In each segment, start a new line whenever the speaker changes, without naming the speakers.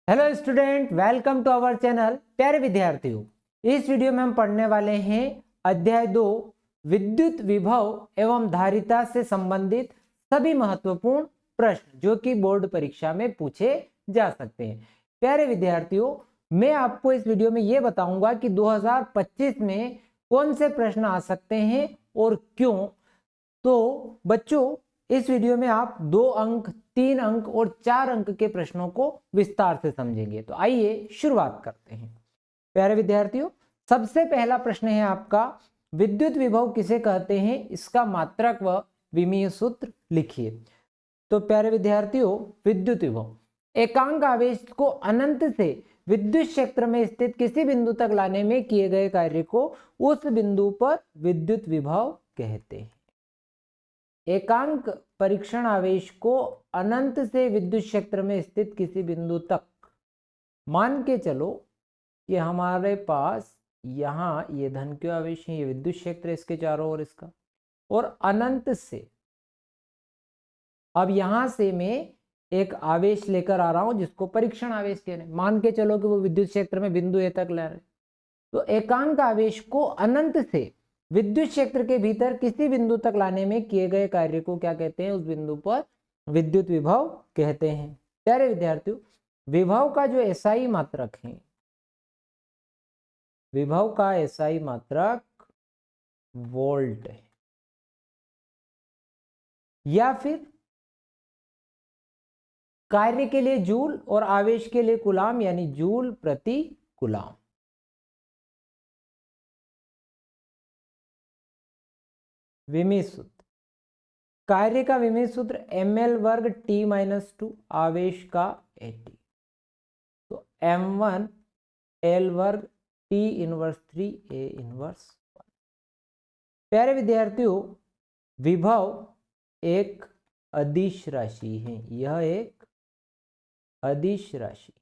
Hello student, welcome to our channel. प्यारे विद्यार्थियों, इस वीडियो में हम पढ़ने वाले हैं अध्याय 2 विद्युत विभव एवं धारिता से संबंधित सभी महत्वपूर्ण प्रश्न जो कि बोर्ड परीक्षा में पूछे जा सकते हैं। प्यारे विद्यार्थियों, मैं आपको इस वीडियो में ये बताऊंगा कि 2025 में कौन से प्रश्न आ सकते हैं और क्यों। तो बच्चों, इस वीडियो में आप 2 अंक, 3 अंक और 4 अंक के प्रश्नों को विस्तार से समझेंगे। तो आइए शुरुआत करते हैं। प्यारे विद्यार्थियों, सबसे पहला प्रश्न है आपका, विद्युत विभव किसे कहते हैं, इसका मात्रक व विमीय सूत्र लिखिए। तो प्यारे विद्यार्थियों, विद्युत विभव एकांक आवेश को अनंत से विद्युत क्षेत्र में स्थित किसी बिंदु तक लाने में किए गए कार्य को उस बिंदु पर विद्युत विभव कहते हैं। एकांक परीक्षण आवेश को अनंत से विद्युत क्षेत्र में स्थित किसी बिंदु तक, मान के चलो कि हमारे पास यहाँ ये धन क्यू आवेश है, ये विद्युत क्षेत्र इसके चारों ओर इसका, और अनंत से अब यहां से मैं एक आवेश लेकर आ रहा हूं जिसको परीक्षण आवेश कह रहे हैं। मान के चलो कि वो विद्युत क्षेत्र में बिंदु ए तक ला रहे, तो एकांक आवेश को अनंत से विद्युत क्षेत्र के भीतर किसी बिंदु तक लाने में किए गए कार्य को क्या कहते हैं, उस बिंदु पर विद्युत विभव कहते हैं। प्यारे विद्यार्थियों, विभव का जो एसआई मात्रक है, विभव का एसआई मात्रक वोल्ट है, या फिर कार्य के लिए जूल और आवेश के लिए कूलाम यानी जूल प्रति कूलाम। विमीय सूत्र, कार्य का विमीय सूत्र ml वर्ग t माइनस 2, आवेश का at, तो m1 l वर्ग t इनवर्स 3 a इनवर्स 1। प्यारे विद्यार्थियों, विभव एक अदिश राशि है, यह एक अदिश राशि।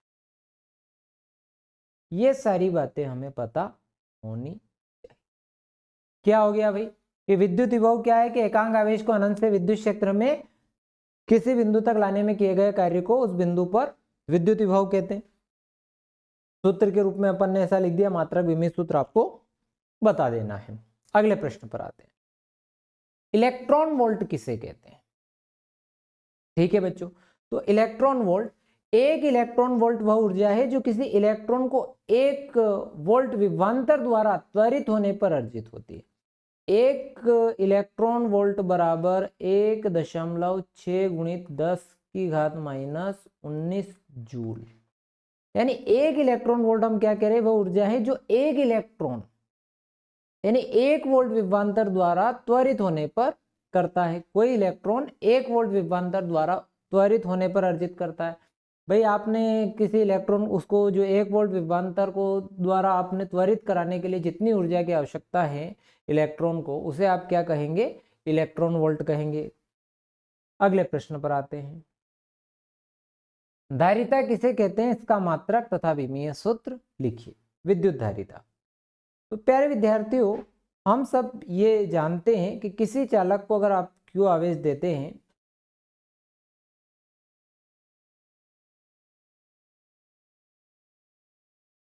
ये सारी बातें हमें पता होनी चाहिए। क्या हो गया भाई, कि विद्युत विभव क्या है कि एकांक आवेश को अनंत से विद्युत क्षेत्र में किसी बिंदु तक लाने में किए गए कार्य को उस बिंदु पर विद्युत विभव कहते हैं। सूत्र के रूप में अपन ने ऐसा लिख दिया, मात्रक विमीय सूत्र आपको बता देना है। अगले प्रश्न पर आते हैं, इलेक्ट्रॉन वोल्ट किसे कहते हैं। ठीक है बच्चों, तो इलेक्ट्रॉन वोल्ट, एक इलेक्ट्रॉन वोल्ट वह ऊर्जा है जो किसी इलेक्ट्रॉन को 1 वोल्ट विभवांतर द्वारा त्वरित होने पर अर्जित होती है। 1 इलेक्ट्रॉन वोल्ट बराबर 1.6 गुणित 10 की घात माइनस 19 जूल, यानी 1 इलेक्ट्रॉन वोल्ट हम क्या कह रहे हैं, वह ऊर्जा है जो 1 इलेक्ट्रॉन यानी 1 वोल्ट विभवांतर द्वारा त्वरित होने पर करता है। कोई इलेक्ट्रॉन 1 वोल्ट विभवांतर द्वारा त्वरित होने पर अर्जित करता है। भाई आपने किसी इलेक्ट्रॉन, उसको जो 1 वोल्ट विभवांतर को द्वारा आपने त्वरित कराने के लिए जितनी ऊर्जा की आवश्यकता है इलेक्ट्रॉन को, उसे आप क्या कहेंगे, इलेक्ट्रॉन वोल्ट कहेंगे। अगले प्रश्न पर आते हैं, धारिता किसे कहते हैं, इसका मात्रक तथा विमीय सूत्र लिखिए। विद्युत धारिता, तो प्यारे विद्यार्थियों, हम सब ये जानते हैं कि किसी चालक को अगर आप क्यू आवेश देते हैं,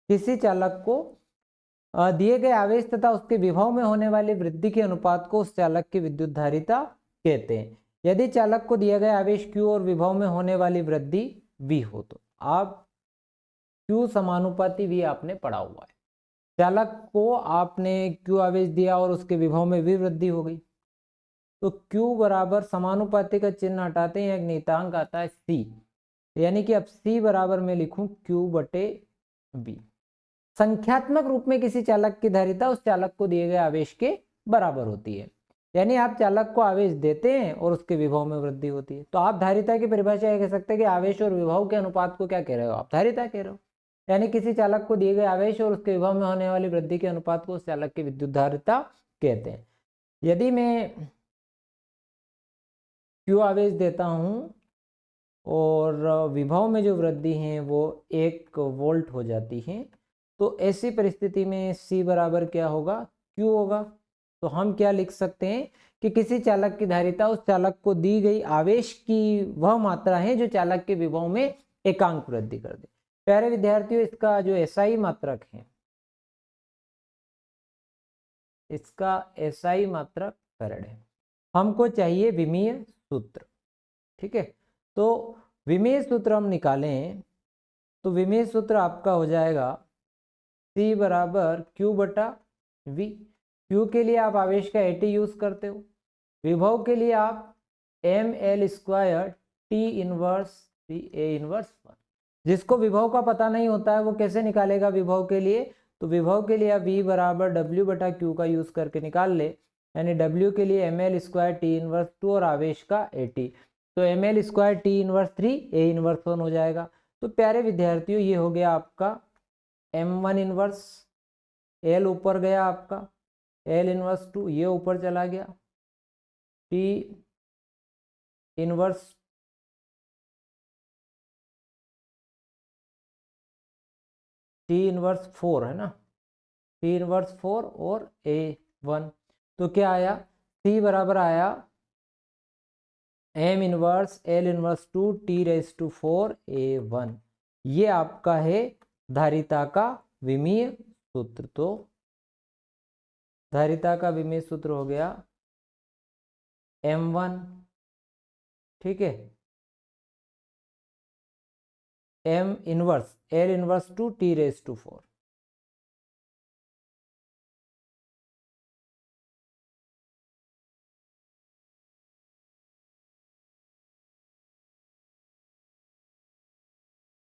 किसी चालक को दिए गए आवेश तथा उसके विभव में होने वाली वृद्धि के अनुपात को उस चालक की विद्युत धारिता कहते हैं। यदि चालक को दिया गया आवेश Q और विभव में होने वाली वृद्धि V हो, तो आप Q समानुपाती V आपने पढ़ा हुआ है। चालक को आपने Q आवेश दिया और उसके विभव में V वृद्धि हो गई, तो Q बराबर समानुपाती का चिन्ह हटाते हैं, एक नियतांक आता है C, यानी कि अब C बराबर मैं लिखूं Q बटे V। संख्यात्मक रूप में किसी चालक की धारिता उस चालक को दिए गए आवेश के बराबर होती है, यानी आप चालक को आवेश देते हैं और उसके विभव में वृद्धि होती है। तो आप धारिता की परिभाषा यह कह सकते हैं कि आवेश और विभव के अनुपात को क्या कह रहे हो, आप धारिता कह रहे हो। यानी किसी चालक को दिए गए आवेश और उसके विभव में होने वाली वृद्धि के अनुपात को उस चालक की विद्युत धारिता कहते हैं। यदि मैं क्यू आवेश देता हूं और विभव में जो वृद्धि है वो 1 वोल्ट हो जाती है, तो ऐसी परिस्थिति में C बराबर क्या होगा, Q होगा। तो हम क्या लिख सकते हैं कि किसी चालक की धारिता उस चालक को दी गई आवेश की वह मात्रा है जो चालक के विभव में एकांक वृद्धि कर दे। प्यारे विद्यार्थियों, इसका जो एसआई मात्रक है, इसका एसआई मात्रक फैराड है। हमको चाहिए विमीय सूत्र। ठीक है, तो विमीय सूत्र हम निकालें तो विमीय सूत्र आपका हो जाएगा C बराबर Q बटा V। Q के लिए आप आवेश का AT यूज करते हो, विभव के लिए आप ml square T inverse A inverse 1। जिसको विभव का पता नहीं होता है वो कैसे निकालेगा विभव के लिए, तो विभव के लिए आप V बराबर W बटा Q का यूज करके निकाल ले, यानी W के लिए ml स्क्वायर T इनवर्स 2 और आवेश का AT, तो ml square T inverse 3 A inverse 1 हो जाएगा। तो प्यारे विद्यार्थियों, ये हो गया आपका M1 इनवर्स, L ऊपर गया आपका, L इनवर्स 2 ये ऊपर चला गया, T इनवर्स T इनवर्स 4 है ना, T इनवर्स 4 और A1। तो क्या आया, C बराबर आया M inverse L inverse 2 T⁴ A1। ये आपका है धारिता का विमीय सूत्र। तो धारिता का विमीय सूत्र हो गया M1, ठीक है, M inverse L inverse 2 T⁴।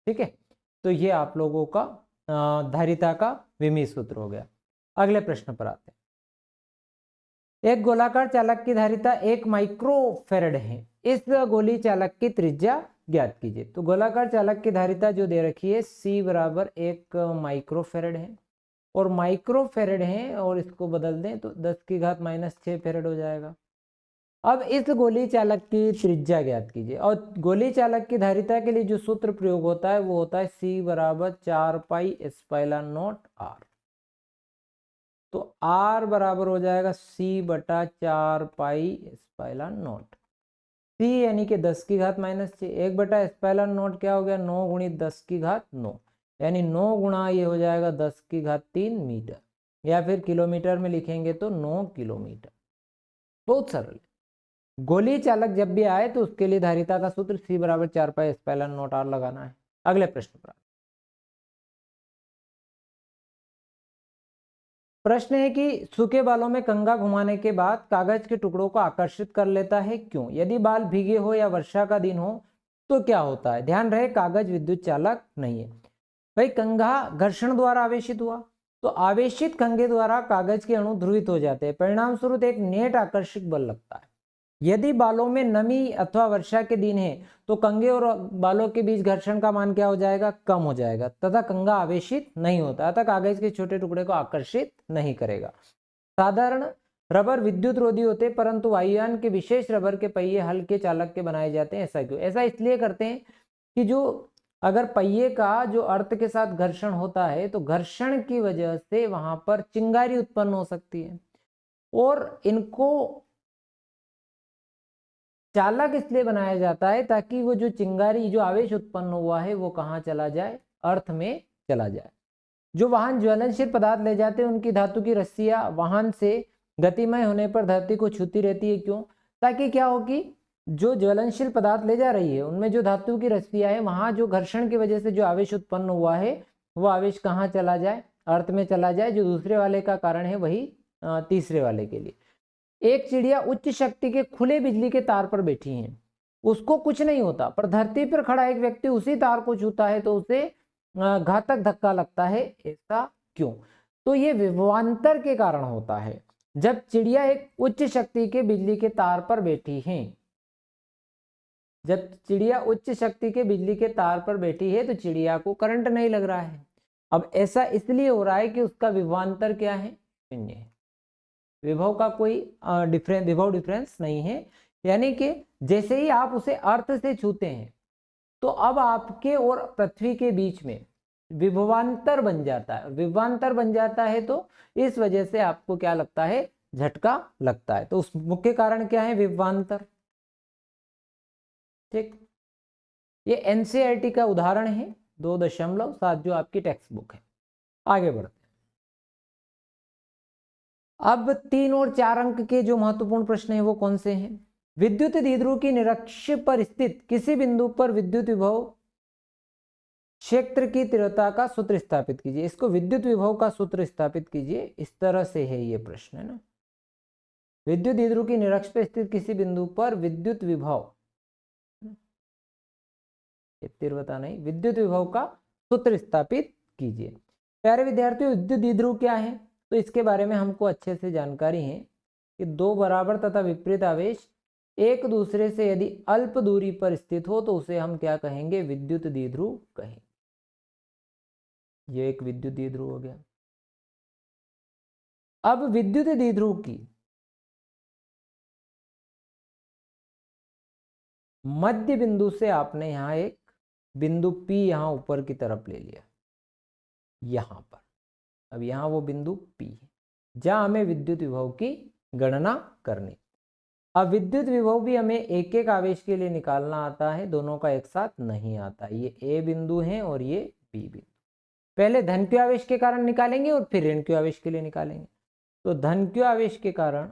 ठीक है, तो ये आप लोगों का धारिता का विमीय सूत्र हो गया। अगले प्रश्न पर आते हैं। एक गोलाकार चालक की धारिता 1 माइक्रोफेरेड है, इस गोली चालक की त्रिज्या ज्ञात कीजिए। तो गोलाकार चालक की धारिता जो दे रखी है C बराबर 1 माइक्रोफेरेड है, और माइक्रोफेरेड है और इसको बदल दें तो 10⁻⁻6 फेरेड हो जाएगा। अब इस गोली चालक की त्रिज्या ज्ञात कीजिए, और गोली चालक की धारिता के लिए जो सूत्र प्रयोग होता है वो होता है C बराबर 4πε0 R। तो R बराबर हो जाएगा C बटा 4πε0। C यानी कि 10⁻⁻6, 1 बटा ε0 क्या हो गया, 9 गुणित 10⁹, यानी 9 गुणा ये हो जाएगा 10⁻³ मीटर, या फिर किलोमीटर में लिखेंगे तो 9 किलोमीटर। बहुत सरल। गोली चालक जब भी आए तो उसके लिए धारिता का सूत्र C बराबर 4πε0 R लगाना है। अगले प्रश्न पर प्रश्न है कि सूखे बालों में कंघा घुमाने के बाद कागज के टुकड़ों को आकर्षित कर लेता है, क्यों? यदि बाल भीगे हो या वर्षा का दिन हो तो क्या होता है? ध्यान रहे कागज विद्युत चालक नहीं है। भाई, कंघा घर्षण द्वारा आवेशित हुआ, तो आवेशित कंघे द्वारा कागज के अणु ध्रुवित हो जाते हैं, परिणाम स्वरूप एक नेट आकर्षक बल लगता है। यदि बालों में नमी अथवा वर्षा के दिन है तो कंघे और बालों के बीच घर्षण का मान क्या हो जाएगा, कम हो जाएगा, तथा कंघा आवेशित नहीं होता, अतः कागज के छोटे टुकड़े को आकर्षित नहीं करेगा। साधारण रबर विद्युत रोधी होते, परंतु वायुयान के विशेष रबर के पहिए हल्के चालक के बनाए जाते हैं। ऐसा क्यों? ऐसा इसलिए करते हैं कि जो अगर पहिए का जो अर्थ के साथ घर्षण होता है तो घर्षण की वजह से वहां पर चिंगारी उत्पन्न हो सकती है, और इनको चालक इसलिए बनाया जाता है ताकि वो जो चिंगारी, जो आवेश उत्पन्न हुआ है वो कहाँ चला जाए, अर्थ में चला जाए। जो वाहन ज्वलनशील पदार्थ ले जाते हैं उनकी धातु की रस्सियां वाहन से गतिमय होने पर धरती को छूती रहती है, क्यों? ताकि क्या हो कि जो ज्वलनशील पदार्थ ले जा रही है उनमें जो धातु की रस्सियां है, वहां जो घर्षण की वजह से जो आवेश उत्पन्न हुआ है वो आवेश कहाँ चला जाए, अर्थ में चला जाए। जो दूसरे वाले का कारण है वही तीसरे वाले के लिए। एक चिड़िया उच्च शक्ति के खुले बिजली के तार पर बैठी है, उसको कुछ नहीं होता, पर धरती पर खड़ा एक व्यक्ति उसी तार को छूता है तो उसे घातक धक्का लगता है। ऐसा क्यों? तो ये विभवांतर के कारण होता है। जब चिड़िया एक उच्च शक्ति के बिजली के तार पर बैठी है, जब चिड़िया उच्च शक्ति के बिजली के तार पर बैठी है तो चिड़िया को करंट नहीं लग रहा है। अब ऐसा इसलिए हो रहा है कि उसका विभवांतर क्या है, शून्य है। विभव का कोई विभव डिफरेंस नहीं है, यानी कि जैसे ही आप उसे अर्थ से छूते हैं तो अब आपके और पृथ्वी के बीच में विभवांतर बन जाता है। विभवांतर बन जाता है तो इस वजह से आपको क्या लगता है, झटका लगता है। तो उस मुख्य कारण क्या है, विभवांतर। ठीक, ये एनसीईआरटी का उदाहरण है, 2.7 जो आपकी टेक्स्ट बुक है। आगे बढ़ते हैं। अब 3 और 4 अंक के जो महत्वपूर्ण प्रश्न है वो कौन से हैं? विद्युत द्विध्रुव की निरक्ष पर स्थित किसी बिंदु पर विद्युत विभव क्षेत्र की तीव्रता का सूत्र स्थापित कीजिए। इसको विद्युत विभव का सूत्र स्थापित कीजिए, इस तरह से है ये प्रश्न, है ना। विद्युत द्विध्रुव की निरक्ष पर स्थित किसी बिंदु पर विद्युत विभव, तीव्रता नहीं, विद्युत विभव का सूत्र स्थापित कीजिए। प्यारे विद्यार्थियों, विद्युत द्विध्रुव क्या है? तो इसके बारे में हमको अच्छे से जानकारी है कि दो बराबर तथा विपरीत आवेश एक दूसरे से यदि अल्प दूरी पर स्थित हो तो उसे हम क्या कहेंगे? विद्युत द्विध्रुव कहेंगे। ये एक विद्युत द्विध्रुव हो गया। अब विद्युत द्विध्रुव की मध्य बिंदु से आपने यहां एक बिंदु P यहां ऊपर की तरफ ले लिया, यहां पर। अब यहां वो बिंदु P है जहां हमें विद्युत विभव की गणना करनी। अब विद्युत विभव भी हमें एक एक आवेश के लिए निकालना आता है, दोनों का एक साथ नहीं आता। ये A बिंदु है और ये B बिंदु। पहले धन q आवेश के कारण निकालेंगे और फिर ऋण q आवेश के लिए निकालेंगे। तो धन q आवेश के कारण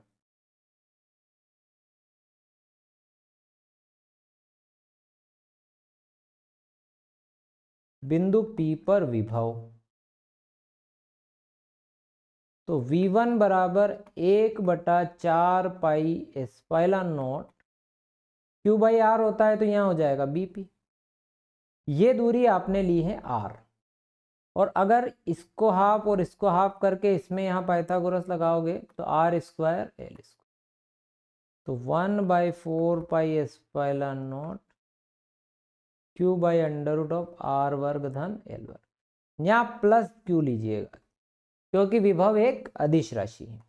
बिंदु P पर विभव, तो V1 बराबर 1/4 पाई एप्सिलॉन नॉट Q/R होता है, तो यहां हो जाएगा BP। ये दूरी आपने ली है R, और अगर इसको हाफ और इसको हाफ करके इसमें यहाँ पाइथागोरस लगाओगे तो R² L², तो 1/4 पाई एप्सिलॉन नॉट Q/√R वर्ग धन L वर्ग। यहाँ प्लस Q लीजिएगा क्योंकि विभव एक अदिश राशि है।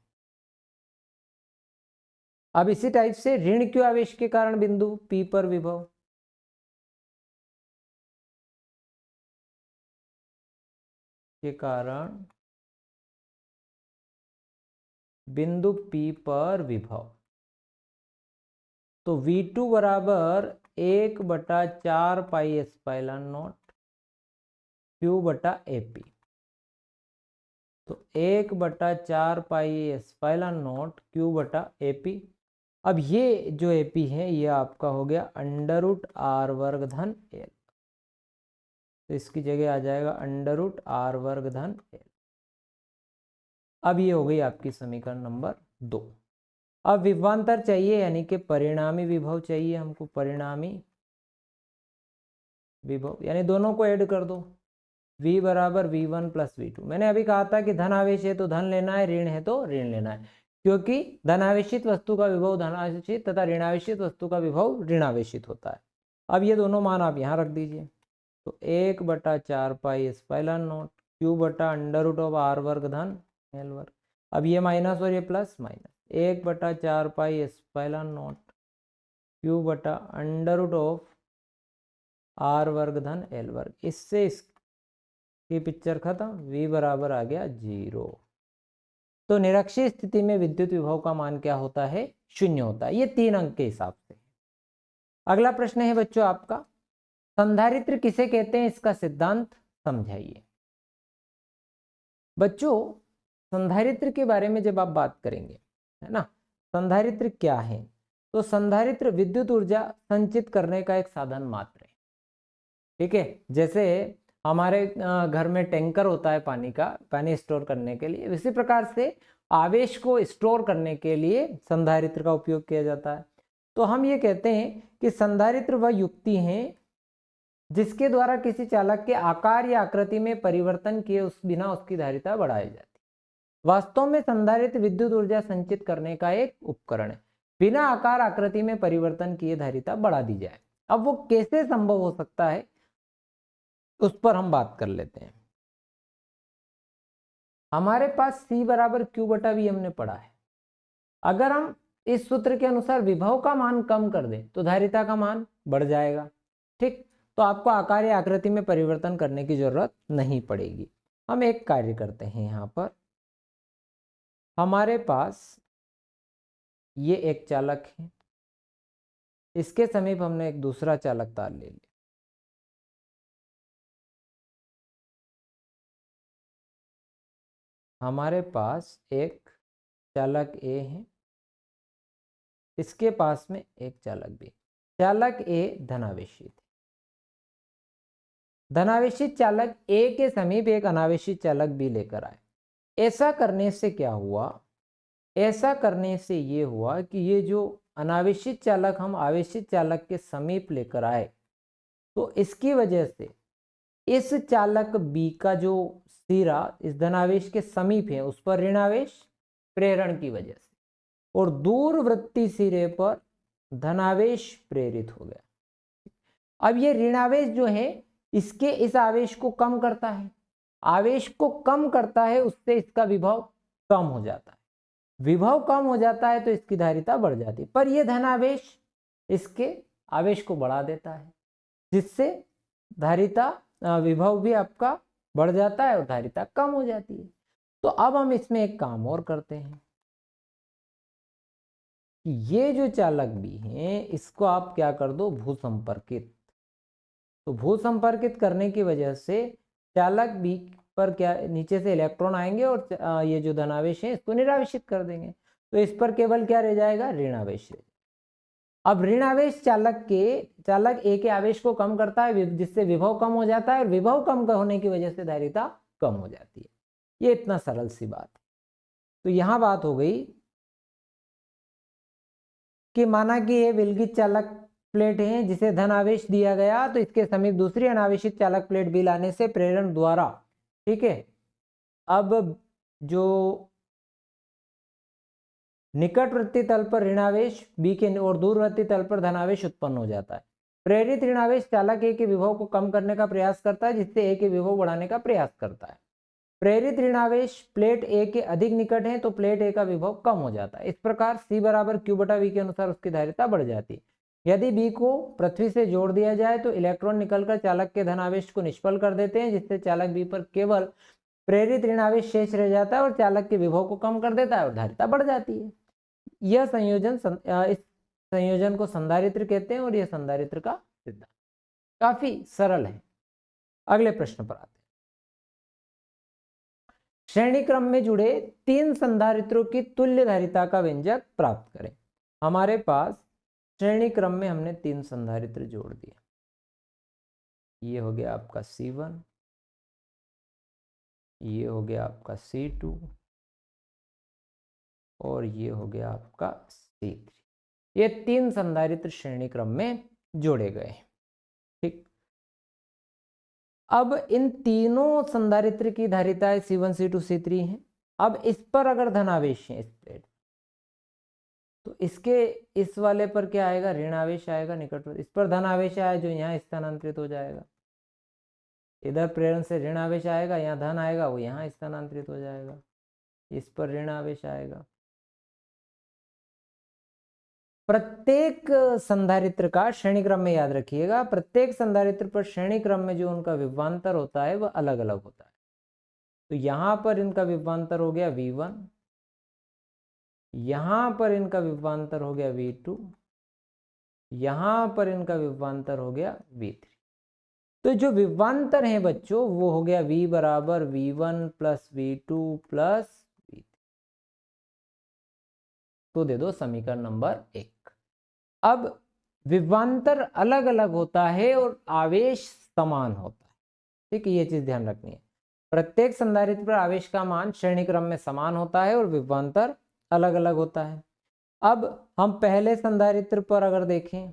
अब इसी टाइप से ऋण Q आवेश के कारण बिंदु P पर विभव, के कारण बिंदु P पर विभव, तो V2 बराबर 1/4 पाई एप्सिलॉन नॉट Q/AP, तो 1/4 पाई एप्सिलॉन नॉट Q/AP। अब ये जो AP है ये आपका हो गया √R वर्ग धन L, तो इसकी जगह आ जाएगा √R वर्ग धन L। अब ये हो गई आपकी समीकरण नंबर 2। अब विभवांतर चाहिए, यानी कि परिणामी विभव चाहिए हमको। परिणामी विभव यानी दोनों को ऐड कर दो, V बराबर V1 प्लस V2। मैंने अभी कहा था कि धन आवेश है तो धन लेना है, ऋण है तो ऋण लेना है, क्योंकि धनावेशित वस्तु का विभव धनावेशित तथा ऋणावेशित वस्तु का विभव ऋणावेशित होता है। अब ये दोनों मान आप यहाँ रख दीजिए, तो 1/4 पाई एप्सिलॉन नॉट Q/√R वर्ग धन L वर्ग। अब ये माइनस और ये plus, minus 1/4 pi epsilon not Q/√R वर्ग धन L वर्ग। इससे इसकी पिक्चर खत्म, V बराबर आ गया 0। तो निरक्षीय स्थिति में विद्युत विभव का मान क्या होता है? 0 होता है। ये 3 अंक के हिसाब से। अगला प्रश्न है बच्चों आपका, संधारित्र किसे कहते हैं, इसका सिद्धांत समझाइए। बच्चों, संधारित्र के बारे में जब आप बात करेंगे, है ना, संधारित्र क्या है, तो संधारित्र विद्युत ऊर्जा संचित करने का एक साधन मात्र है। ठीक है, जैसे हमारे घर में टैंकर होता है पानी का, पानी स्टोर करने के लिए, इसी प्रकार से आवेश को स्टोर करने के लिए संधारित्र का उपयोग किया जाता है। तो हम ये कहते हैं कि संधारित्र वह युक्ति है जिसके द्वारा किसी चालक के आकार या आकृति में परिवर्तन किए उस बिना उसकी धारिता बढ़ाई जाती है। वास्तव में संधारित्र विद्युत ऊर्जा संचित करने का एक उपकरण है, बिना आकार आकृति में परिवर्तन किए धारिता बढ़ा दी जाए। अब वो कैसे संभव हो सकता है उस पर हम बात कर लेते हैं। हमारे पास C बराबर Q/V हमने पढ़ा है। अगर हम इस सूत्र के अनुसार विभव का मान कम कर दें तो धारिता का मान बढ़ जाएगा। ठीक, तो आपको आकार या आकृति में परिवर्तन करने की जरूरत नहीं पड़ेगी। हम एक कार्य करते हैं, यहाँ पर हमारे पास ये एक चालक है, इसके समीप हमने एक दूसरा चालक तार ले लिया। हमारे पास एक चालक ए है, इसके पास में एक चालक बी। चालक ए धनावेशित, धनावेशित चालक ए के समीप एक अनावेशित चालक बी लेकर आए। ऐसा करने से क्या हुआ, ऐसा करने से ये हुआ कि ये जो अनावेशित चालक हम आवेशित चालक के समीप लेकर आए, तो इसकी वजह से इस चालक बी का जो सिरा इस धनावेश के समीप है उस पर ऋणावेश प्रेरण की वजह से, और दूरवृत्तीय सिरे पर धनावेश प्रेरित हो गया। अब ये ऋणावेश जो है इसके इस आवेश को कम करता है, आवेश को कम करता है, उससे इसका विभव कम हो जाता है। विभव कम हो जाता है तो इसकी धारिता बढ़ जाती है, पर यह धनावेश इसके आवेश को बढ़ा देता है, जिससे धारिता विभव भी आपका बढ़ जाता है और धारिता कम हो जाती है। तो अब हम इसमें एक काम और करते हैं कि ये जो चालक भी है इसको आप क्या कर दो, भूसंपर्कित। तो भूसंपर्कित करने की वजह से चालक बी पर क्या नीचे से इलेक्ट्रॉन आएंगे और ये जो धनावेश है इसको निरावेशित कर देंगे, तो इस पर केवल क्या रह जाएगा, ऋणावेश। अब ऋणावेश चालक ए के आवेश को कम करता है, जिससे विभव कम हो जाता है, और विभव कम होने की वजह से धारिता कम हो जाती है। ये इतना सरल सी बात है। तो यहां बात हो गई कि माना कि ये विलगित चालक प्लेट है जिसे धन आवेश दिया गया, तो इसके समीप दूसरी अनावेशित चालक प्लेट बी लाने से प्रेरण द्वारा, ठीक है, अब जो निकटवर्ती तल पर ऋणावेश बी के और दूरवर्ती तल पर धनावेश उत्पन्न हो जाता है। प्रेरित ऋणावेश चालक ए के विभव को कम करने का प्रयास करता है, जिससे ए के विभव बढ़ाने का प्रयास करता है। प्रेरित ऋणावेश प्लेट ए के अधिक निकट है तो प्लेट ए का विभव कम हो जाता है। इस प्रकार C बराबर Q बटा V के अनुसार उसकी धारिता बढ़ जाती है। यदि बी को पृथ्वी से जोड़ दिया जाए तो इलेक्ट्रॉन निकलकर चालक के धनावेश को निष्फल कर देते हैं, जिससे चालक बी पर केवल प्रेरित ऋणावेश शेष रह जाता है और चालक के विभव को कम कर देता है और धारिता बढ़ जाती है। यह संयोजन इस संयोजन को संधारित्र कहते हैं और यह संधारित्र का सिद्धांत काफी सरल है। अगले प्रश्न पर आते हैं। श्रेणी क्रम में जुड़े 3 संधारित्रों की तुल्य धारिता का व्यंजक प्राप्त करें। हमारे पास श्रेणी क्रम में हमने 3 संधारित्र जोड़ दिए। ये हो गया आपका C1, ये हो गया आपका C2 और ये हो गया आपका C3। ये 3 संधारित्र श्रेणी क्रम में जोड़े गए। ठीक, अब इन तीनों संधारित्र की धारिताएं C1, C2, C3 हैं। अब इस पर अगर धनावेश है इस प्लेट, तो इसके इस वाले पर क्या आएगा, ऋणावेश आएगा निकटवर्ती। इस पर धनावेश आया जो यहाँ स्थानांतरित हो जाएगा। इधर प्रेरण से ऋणावेश आएगा, यहाँ धन आएगा, वो यहाँ स्थानांतरित हो जाएगा। इस पर ऋणावेश आएगा। प्रत्येक संधारित्र का श्रेणी क्रम में याद रखिएगा, प्रत्येक संधारित्र पर श्रेणी क्रम में जो उनका विभवांतर होता है वह अलग अलग होता है। तो यहां पर इनका विभवांतर हो गया V1, यहां पर इनका विभवांतर हो गया V2, यहां पर इनका विभवांतर हो गया V3। तो जो विभवांतर है बच्चों वो हो गया V बराबर V1 plus V2 plus V3। तो दे दो समीकरण नंबर 1। अब विभवांतर अलग अलग होता है और आवेश समान होता है। ठीक है, ये चीज ध्यान रखनी है। प्रत्येक संधारित्र पर आवेश का मान श्रेणी क्रम में समान होता है और विभवांतर अलग अलग होता है। अब हम पहले संधारित्र पर अगर देखें,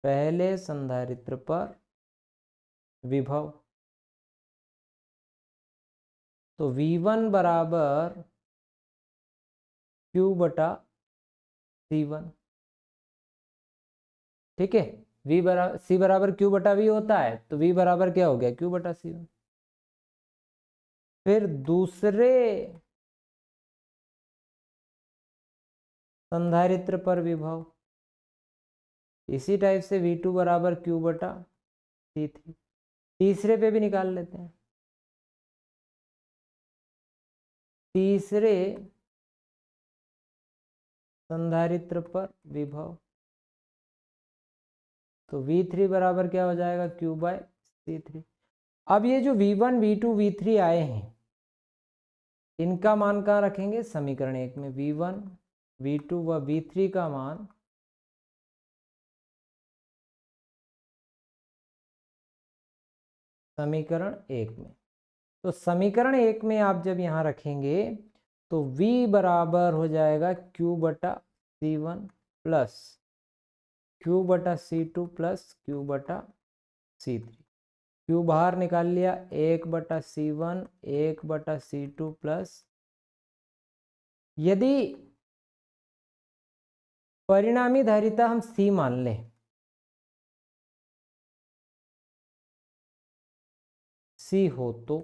पहले संधारित्र पर विभव, तो V1 बराबर Q बटा C1। ठीक है, C बराबर Q बटा V होता है, तो V बराबर क्या हो गया, Q बटा C1। फिर दूसरे संधारित्र पर विभव, इसी टाइप से V2 बराबर Q बटा C3। तीसरे पे भी निकाल लेते हैं। तीसरे संधारित्र पर विभव, तो V3 बराबर क्या हो जाएगा, Q बाय C3। अब ये जो V1 V2 V3 आए हैं, इनका मान कहाँ रखेंगे? समीकरण 1 में। V1 V2 व V3 का मान समीकरण 1 में। तो समीकरण 1 में आप जब यहाँ रखेंगे तो V बराबर हो जाएगा Q/C1 plus Q/C2 plus Q/C3। Q बाहर निकाल लिया, 1/C1 1/C2 प्लस, यदि परिणामी धारिता हम C मान लें, C हो तो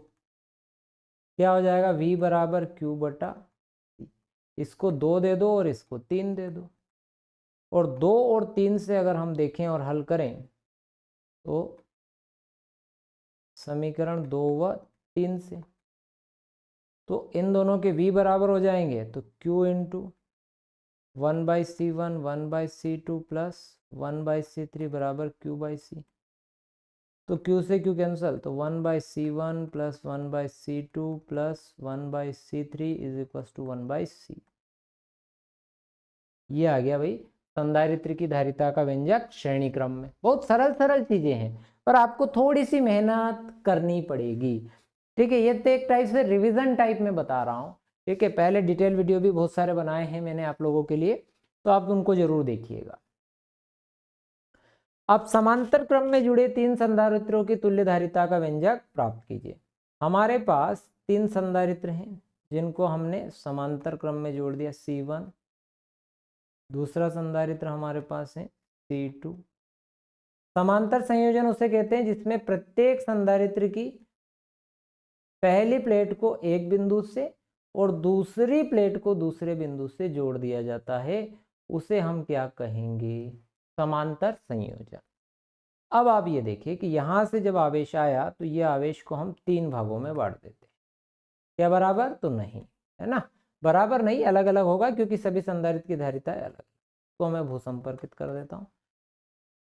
क्या हो जाएगा? V बराबर Q/C। इसको 2 दे दो और इसको 3 दे दो, और 2 और 3 से अगर हम देखें और हल करें तो समीकरण 2 व 3 से, तो इन दोनों के V बराबर हो जाएंगे, तो Q into 1/C1 1/C2 plus 1/C3 बराबर Q/C। तो Q से Q कैंसल, तो 1/C1 plus 1/C2 plus 1/C3 is equal to 1/C। ये आ गया भाई संधारित्र की धारिता का व्यंजक श्रेणी क्रम में। बहुत सरल सरल चीजें हैं, पर आपको थोड़ी सी मेहनत करनी पड़ेगी। ठीक है, ये तो एक टाइप से रिवीजन टाइप में बता रहा हूँ। ठीक है, पहले डिटेल वीडियो भी बहुत सारे बनाए हैं मैंने आप लोगों के लिए, तो आप उनको जरूर देखिएगा। अब समांतर क्रम में जुड़े 3 संधारित्रों की तुल्य धारिता का व्यंजक प्राप्त कीजिए। हमारे पास 3 संधारित्र हैं जिनको हमने समांतर क्रम में जोड़ दिया, C1। दूसरा संधारित्र हमारे पास है C2। समांतर संयोजन उसे कहते हैं जिसमें प्रत्येक संधारित्र की पहली प्लेट को एक बिंदु से और दूसरी प्लेट को दूसरे बिंदु से जोड़ दिया जाता है, उसे हम क्या कहेंगे? समांतर संयोजन। अब आप ये देखिए कि यहां से जब आवेश आया तो ये आवेश को हम 3 भागों में बांट देते हैं। क्या बराबर? तो नहीं, है ना, बराबर नहीं, अलग अलग होगा क्योंकि सभी संधारित्र की धारिता अलग। तो मैं भूसंपर्कित कर देता हूं।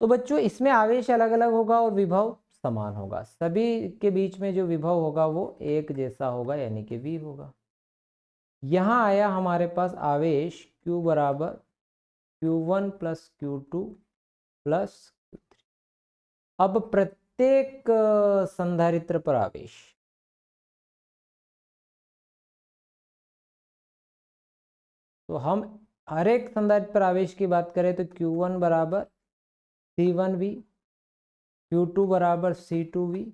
तो बच्चों इसमें आवेश अलग अलग होगा और विभव समान होगा। सभी के बीच में जो विभव होगा वो एक जैसा होगा, यानी कि V होगा। यहां आया हमारे पास आवेश Q बराबर Q1 plus Q2 plus Q3। अब प्रत्येक संधारित्र पर आवेश, तो हम हर एक संधारित्र पर आवेश की बात करें तो Q1 बराबर C1V, Q2 बराबर C2V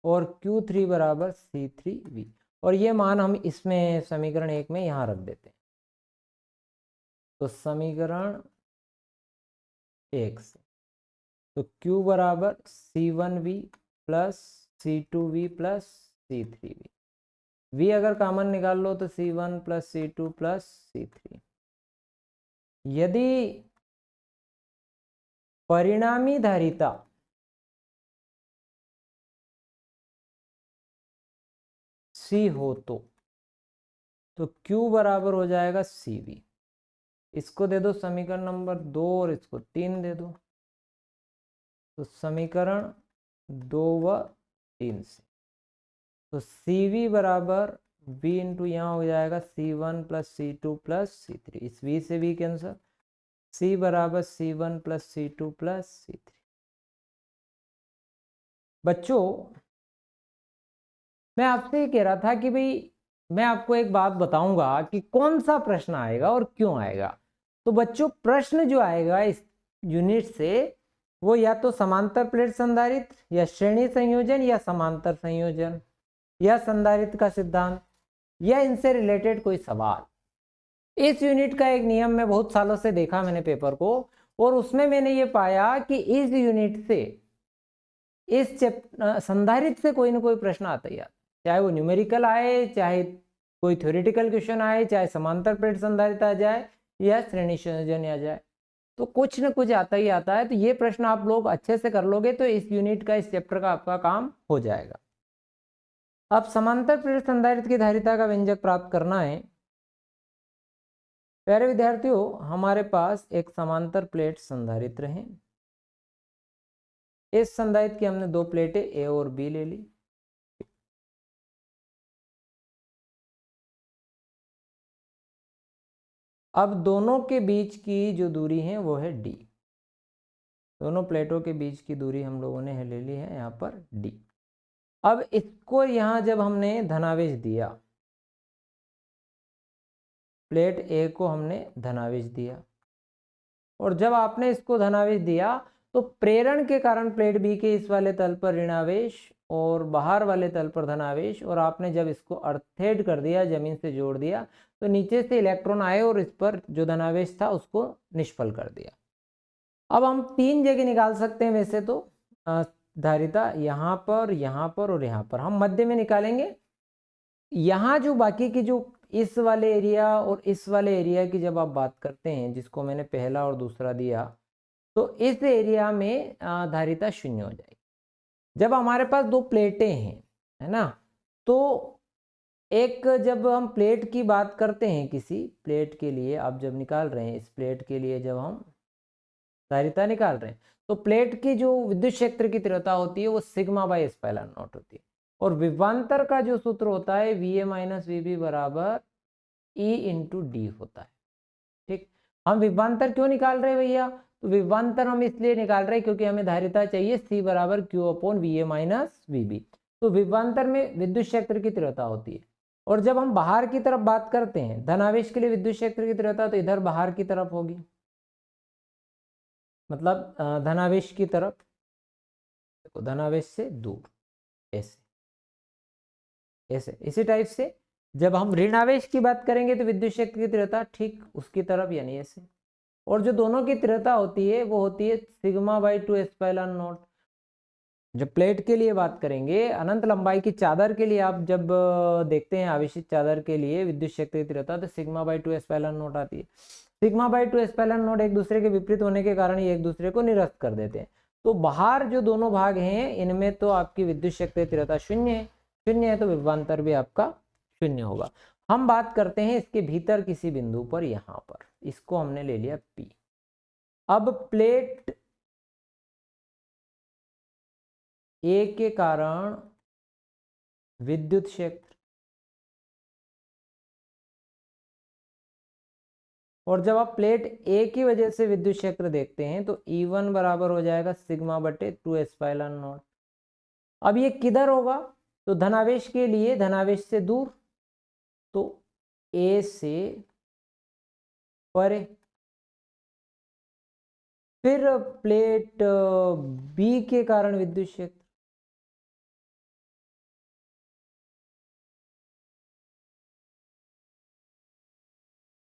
और Q3 बराबर C3V। और ये मान हम इसमें समीकरण 1 में यहाँ रख देते हैं। तो समीकरण 1 से तो Q बराबर C1V plus C2V plus C3V। V अगर कॉमन निकाल लो तो C1 plus C2 plus C3। यदि परिणामी धारिता C हो तो Q बराबर हो जाएगा CV। इसको दे दो समीकरण नंबर 2 और इसको 3 दे दो, तो समीकरण 2 व 3 से तो CV बराबर V इंटू यहाँ हो जाएगा C1 plus C2 plus C3। इस V से V कैंसर, C बराबर C1 plus C2 plus C3। बच्चों मैं आपसे ये कह रहा था कि भाई मैं आपको एक बात बताऊंगा कि कौन सा प्रश्न आएगा और क्यों आएगा। तो बच्चों प्रश्न जो आएगा इस यूनिट से वो या तो समांतर प्लेट संधारित्र या श्रेणी संयोजन या समांतर संयोजन या संधारित्र का सिद्धांत या इनसे रिलेटेड कोई सवाल। इस यूनिट का एक नियम मैं बहुत सालों से देखा मैंने पेपर को, और उसमें मैंने ये पाया कि इस यूनिट से इस संधारित्र से कोई ना कोई प्रश्न आता ही आता, चाहे वो न्यूमेरिकल आए, चाहे कोई थ्योरेटिकल क्वेश्चन आए, चाहे समांतर प्लेट संधारित्र आ जाए या श्रेणी संयोजन आ जाए, तो कुछ न कुछ आता ही आता है। तो ये प्रश्न आप लोग अच्छे से कर लोगे तो इस यूनिट का, इस चैप्टर का आपका काम हो जाएगा। अब समांतर प्लेट संधारित्र की धारिता का व्यंजक प्राप्त करना है। प्यारे विद्यार्थियों हमारे पास एक समांतर प्लेट संधारित्र है इस संधारित्र की हमने दो प्लेटें ए और बी ले ली। अब दोनों के बीच की जो दूरी है वो है डी। दोनों प्लेटों के बीच की दूरी हम लोगों ने ले ली है यहाँ पर डी। अब इसको यहाँ जब हमने धनावेश दिया, प्लेट ए को हमने धनावेश दिया, और जब आपने इसको धनावेश दिया तो प्रेरण के कारण प्लेट बी के इस वाले तल पर ऋणावेश और बाहर वाले तल पर धनावेश, और आपने जब इसको अर्थेड कर दिया, जमीन से जोड़ दिया, तो नीचे से इलेक्ट्रॉन आए और इस पर जो धनावेश था उसको निष्फल कर दिया। अब हम तीन जगह निकाल सकते हैं वैसे तो धारिता, यहाँ पर, यहाँ पर और यहाँ पर। हम मध्य में निकालेंगे। यहाँ जो बाकी की जो इस वाले एरिया और इस वाले एरिया की जब आप बात करते हैं, जिसको मैंने पहला और दूसरा दिया, तो इस एरिया में धारिता शून्य हो जाएगी। जब हमारे पास दो प्लेटें हैं, है ना, तो एक जब हम प्लेट की बात करते हैं, किसी प्लेट के लिए आप जब निकाल रहे हैं, इस प्लेट के लिए जब हम धारिता निकाल रहे हैं, तो प्लेट की जो विद्युत क्षेत्र की तीव्रता होती है वो सिग्मा बाई एप्सिलॉन नॉट होती है, और विभवांतर का जो सूत्र होता है V A minus V B बराबर ई इंटू डी होता है। ठीक, हम विभवांतर क्यों निकाल रहे हैं भैया? तो विभवांतर हम इसलिए निकाल रहे हैं क्योंकि हमें धारिता चाहिए सी बराबर Q upon V A minus V B. तो विभवांतर में विद्युत क्षेत्र की तीव्रता होती है, और जब हम बाहर की तरफ बात करते हैं, धनावेश के लिए विद्युत क्षेत्र की तीव्रता तो इधर बाहर की तरफ होगी, मतलब धनावेश की तरफ, धनावेश से दूर, ऐसे ऐसे इसी टाइप से। जब हम ऋणावेश की बात करेंगे तो विद्युत क्षेत्र की तीव्रता ठीक उसकी तरफ, यानी ऐसे। और जो दोनों की तीव्रता होती है वो होती है सिग्मा बाई 2 एप्सिलॉन नॉट। जब प्लेट के लिए बात करेंगे, अनंत लंबाई की चादर के लिए आप जब देखते हैं आवेशित चादर के लिए विद्युत क्षेत्र की तीव्रता, तो सिग्मा बाई 2 एप्सिलॉन नॉट आती है। सिग्मा बाई 2 एप्सिलॉन नॉट एक दूसरे के विपरीत होने के कारण ये एक दूसरे को निरस्त कर देते हैं। तो बाहर जो दोनों भाग हैं, इनमें तो आपकी विद्युत क्षेत्र की तीव्रता शून्य है, शून्य है तो विभवांतर भी आपका शून्य होगा। हम बात करते हैं इसके भीतर किसी बिंदु पर, यहाँ पर, इसको हमने ले लिया P। अब प्लेट ए के कारण विद्युत क्षेत्र, और जब आप प्लेट ए की वजह से विद्युत क्षेत्र देखते हैं तो E1 बराबर हो जाएगा सिग्मा बटे 2 एप्सिलॉन नॉट। अब ये किधर होगा? तो धनावेश के लिए धनावेश से दूर, तो ए से परे। फिर प्लेट बी के कारण विद्युत क्षेत्र,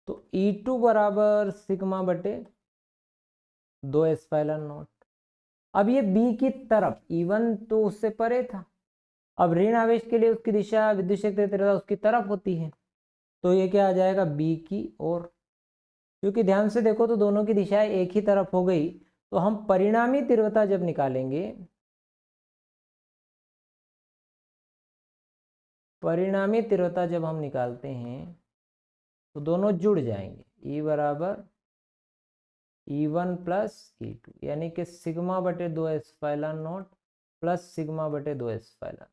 तो E2 बराबर सिग्मा बटे 2 एप्सिलॉन नॉट। अब ये बी की तरफ, E1 तो उससे परे था, अब ऋण आवेश के लिए उसकी दिशा विद्युत क्षेत्र तीव्रता उसकी तरफ होती है, तो ये क्या आ जाएगा बी की ओर। क्योंकि ध्यान से देखो तो दोनों की दिशाएं एक ही तरफ हो गई, तो हम परिणामी तीव्रता जब निकालेंगे, परिणामी तीव्रता जब हम निकालते हैं तो दोनों जुड़ जाएंगे, E बराबर E1 प्लस E2, यानी कि सिग्मा बटे 2 एप्सिलॉन नॉट प्लस सिग्मा बटे 2 एप्सिलॉन,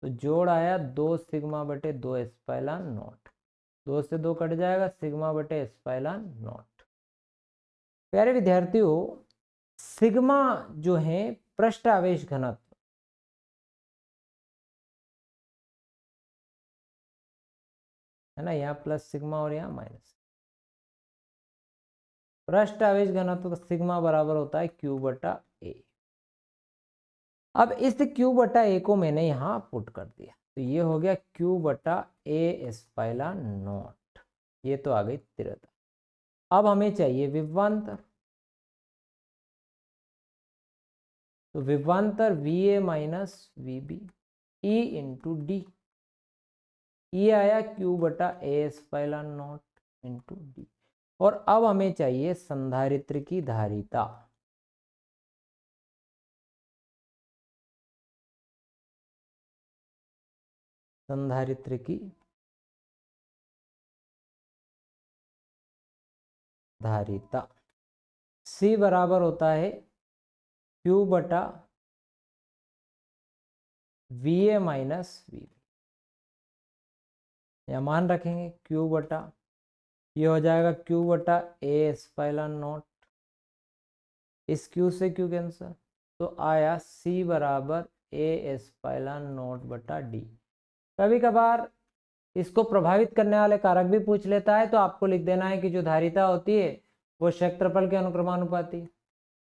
तो जोड़ आया 2 सिग्मा बटे 2 एप्सिलॉन नॉट, 2 से 2 कट जाएगा, सिग्मा बटे एप्सिलॉन नॉट। प्यारे विद्यार्थियों, सिग्मा जो है पृष्ठ आवेश घनत्व, है ना, यहाँ प्लस सिग्मा और यहाँ माइनस। पृष्ठ आवेश घनत्व सिग्मा बराबर होता है क्यू बटा ए। अब इस क्यू बटा ए को मैंने यहाँ पुट कर दिया, तो ये हो गया क्यू बटा ए एप्सिलॉन नॉट, ये तो आ गई तीव्रता। अब हमें चाहिए विभवांतर, तो विभवांतर V A minus V B E into D, ये आया क्यू बटा A epsilon naught into D. और अब हमें चाहिए संधारित्र की धारिता, संधारित्र की धारिता C बराबर होता है क्यू बटा VA माइनस VB, या मान रखेंगे Q बटा, ये हो जाएगा Q बटा A एप्सिलॉन नॉट, इस Q से Q कैंसर, तो आया C बराबर A एप्सिलॉन नॉट बटा D। कभी कभार इसको प्रभावित करने वाले कारक भी पूछ लेता है, तो आपको लिख देना है कि जो धारिता होती है वो क्षेत्रफल के अनुक्रमानुपाती,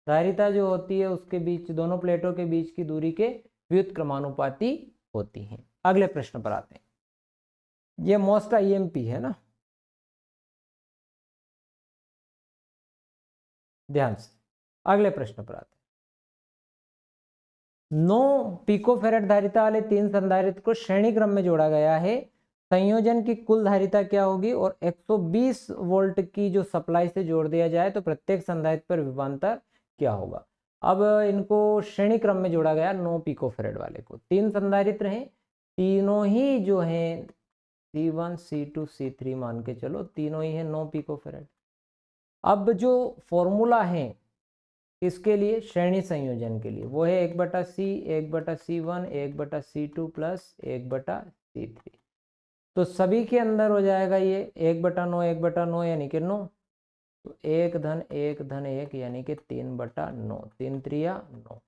धारिता जो होती है उसके बीच, दोनों प्लेटों के बीच की दूरी के व्युत्क्रमानुपाती होती है। अगले प्रश्न पर आते हैं, ये मोस्ट IMP है ना, ध्यान से। अगले प्रश्न पर आते हैं, 9 पिकोफैरेड धारिता वाले 3 संधारित्र को श्रेणी क्रम में जोड़ा गया है, संयोजन की कुल धारिता क्या होगी, और 120 वोल्ट की जो सप्लाई से जोड़ दिया जाए तो प्रत्येक संधारित्र पर विभवांतर क्या होगा। अब इनको श्रेणी क्रम में जोड़ा गया 9 पिकोफैरेड वाले को, 3 संधारित्र हैं, तीनों ही जो हैं C1 C2 C3 मान के चलो, तीनों ही है 9 पिकोफैरेड। अब जो फॉर्मूला है इसके लिए श्रेणी संयोजन के लिए, वो है 1/C 1/C1 1/C2 plus 1/C3। तो सभी के अंदर हो जाएगा ये 1/9 1/9 यानी कि 9, तो 1 धन 1 धन 1 यानी कि 3/9, 3 त्रिया 9,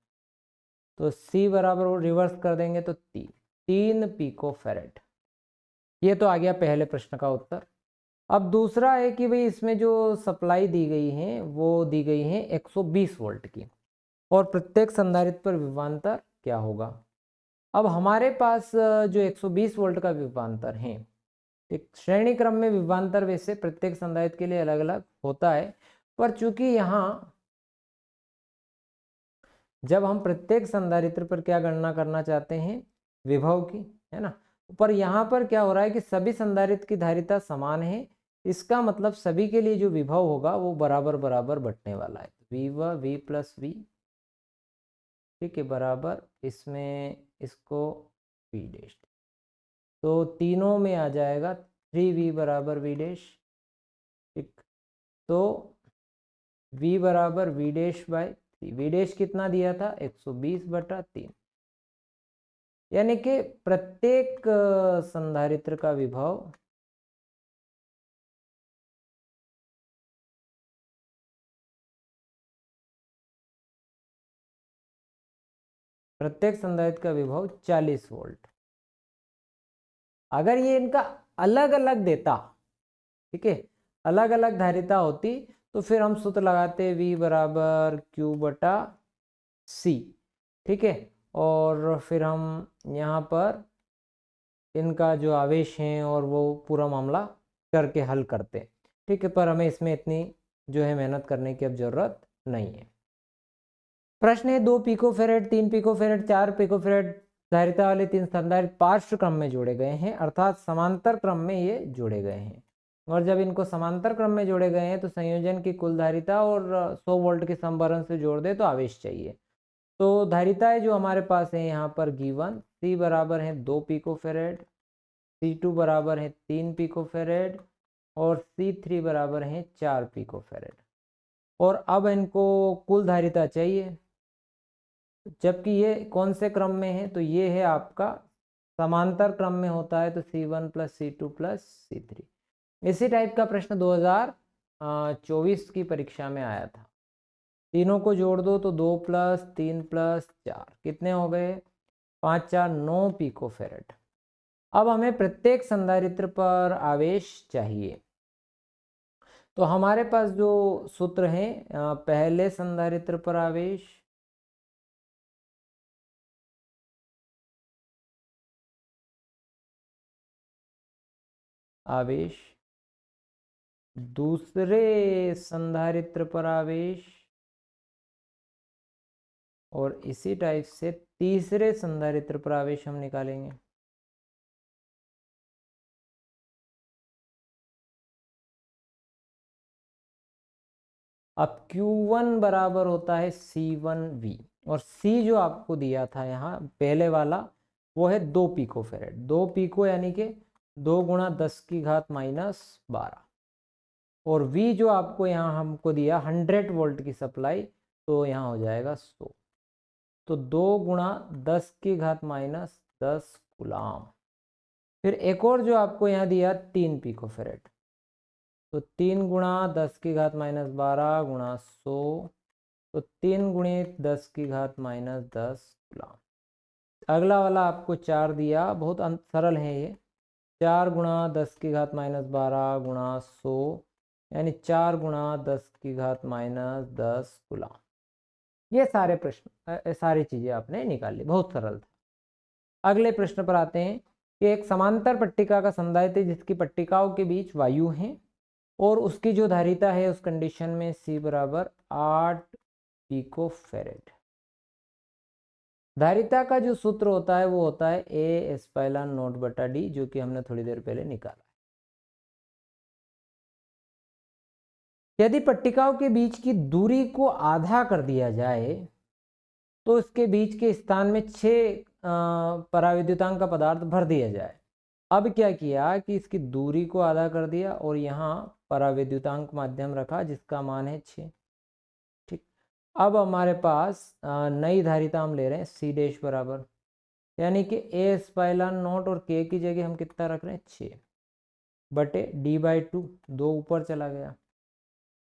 तो C बराबर रिवर्स कर देंगे तो 3 पिकोफैरेड। ये तो आ गया पहले प्रश्न का उत्तर। अब दूसरा है कि भाई इसमें जो सप्लाई दी गई है वो दी गई है 120 वोल्ट की, और प्रत्येक संधारित्र पर विभवांतर क्या होगा। अब हमारे पास जो 120 वोल्ट का विभवांतर है, एक श्रेणी क्रम में विभवांतर वैसे प्रत्येक संधारित्र के लिए अलग अलग होता है, पर चूंकि यहाँ जब हम प्रत्येक संधारित्र पर क्या गणना करना चाहते हैं, विभव की, है ना, पर यहाँ पर क्या हो रहा है कि सभी संधारित्र की धारिता समान है, इसका मतलब सभी के लिए जो विभव होगा वो बराबर बराबर बंटने वाला है, V प्लस V, ठीक है, बराबर इसमें इसको V डैश, तो तीनों में आ जाएगा 3V बराबर V डैश, ठीक, तो V बराबर V dash by 3, V dash कितना दिया था 120/3, यानी कि प्रत्येक संधारित्र का विभव का विभव 40 वोल्ट। अगर ये इनका अलग अलग देता, ठीक है, अलग अलग धारिता होती, तो फिर हम सूत्र लगाते V बराबर Q बटा C, ठीक है, और फिर हम यहाँ पर इनका जो आवेश हैं और वो पूरा मामला करके हल करते, ठीक है, पर हमें इसमें इतनी जो है मेहनत करने की अब जरूरत नहीं है। प्रश्न है 2 पिकोफैरेड 3 पिकोफैरेड 4 पिकोफैरेड धारिता वाले 3 संधारित्र पार्श्व क्रम में जोड़े गए हैं, अर्थात समांतर क्रम में ये जोड़े गए हैं, और जब इनको समांतर क्रम में जोड़े गए हैं तो संयोजन की कुल धारिता और 100 वोल्ट के समभरण से जोड़ दे तो आवेश चाहिए। तो धारिताएं जो हमारे पास है यहाँ पर गिवन, C बराबर है 2 पिकोफैरेड, C2 बराबर है 3 पिकोफैरेड और C3 बराबर है 4 पिकोफैरेड, और अब इनको कुल धारिता चाहिए, जबकि ये कौन से क्रम में है, तो ये है आपका समांतर क्रम में होता है, तो C1 plus C2 plus C3। इसी टाइप का प्रश्न 2024 की परीक्षा में आया था, तीनों को जोड़ दो तो 2 प्लस 3 प्लस 4 कितने हो गए, 5 4 9 पिकोफैरेड। अब हमें प्रत्येक संधारित्र पर आवेश चाहिए, तो हमारे पास जो सूत्र है, पहले संधारित्र पर आवेश, दूसरे संधारित्र पर आवेश, और इसी टाइप से तीसरे संधारित्र पर आवेश हम निकालेंगे। अब Q1 बराबर होता है C1V, और C जो आपको दिया था यहाँ पहले वाला वो है 2 पिकोफैरेड, 2 पिको यानी कि 2 गुणा 10 की घात -12, और V जो आपको यहाँ हमको दिया 100 वोल्ट की सप्लाई, तो यहाँ हो जाएगा 100, तो 2 गुणा 10 की घात माइनस 10 कूलाम। फिर एक और जो आपको यहाँ दिया 3 पिकोफेरेड, तो 3 गुणा 10 की घात माइनस 12 गुणा 100, तो 3 गुणित 10 की घात माइनस 10 कूलाम। अगला वाला आपको 4 दिया, बहुत सरल है ये। 4 गुणा 10 की घात माइनस 12 गुणा 100, यानी 4 गुणा 10 की घात माइनस 10 कूलाम। ये सारे प्रश्न, सारी चीज़ें आपने निकाल ली, बहुत सरल था। अगले प्रश्न पर आते हैं कि एक समांतर पट्टिका का संधारित्र जिसकी पट्टिकाओं के बीच वायु है और उसकी जो धारिता है उस कंडीशन में C बराबर 8 पिकोफेरेड। धारिता का जो सूत्र होता है वो होता है A एप्सिलॉन नॉट बटा D, जो कि हमने थोड़ी देर पहले निकाला। यदि पट्टिकाओं के बीच की दूरी को आधा कर दिया जाए तो इसके बीच के स्थान में 6 पराविद्युतांक का पदार्थ भर दिया जाए। अब क्या किया कि इसकी दूरी को आधा कर दिया और यहाँ पराविद्युतांक माध्यम रखा जिसका मान है 6। ठीक, अब हमारे पास नई धारिता हम ले रहे हैं C डैश बराबर, यानी कि A एप्सिलॉन नॉट और K की जगह हम कितना रख रहे हैं 6 बटे D/2, 2 ऊपर चला गया,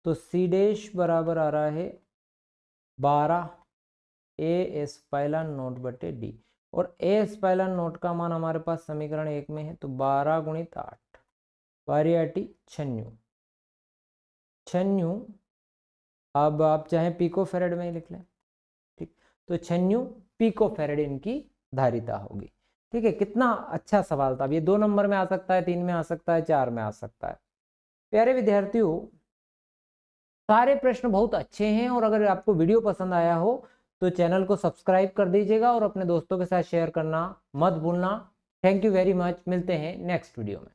तो C डैश बराबर आ रहा है 12 A एप्सिलॉन नॉट बटे D, और A एप्सिलॉन नॉट का मान हमारे पास समीकरण 1 में है, तो 12 गुणित 8 12 96 96। अब आप चाहें पिकोफेरेड में ही लिख लें। ठीक, तो 96 पिकोफेरेड इनकी धारिता होगी। ठीक है, कितना अच्छा सवाल था। अब ये 2 नंबर में आ सकता है, 3 में आ सकता है, 4 में आ सकता है। प्यारे विद्यार्थियों, सारे प्रश्न बहुत अच्छे हैं और अगर आपको वीडियो पसंद आया हो तो चैनल को सब्सक्राइब कर दीजिएगा और अपने दोस्तों के साथ शेयर करना मत भूलना। Thank you very much. मिलते हैं नेक्स्ट वीडियो में।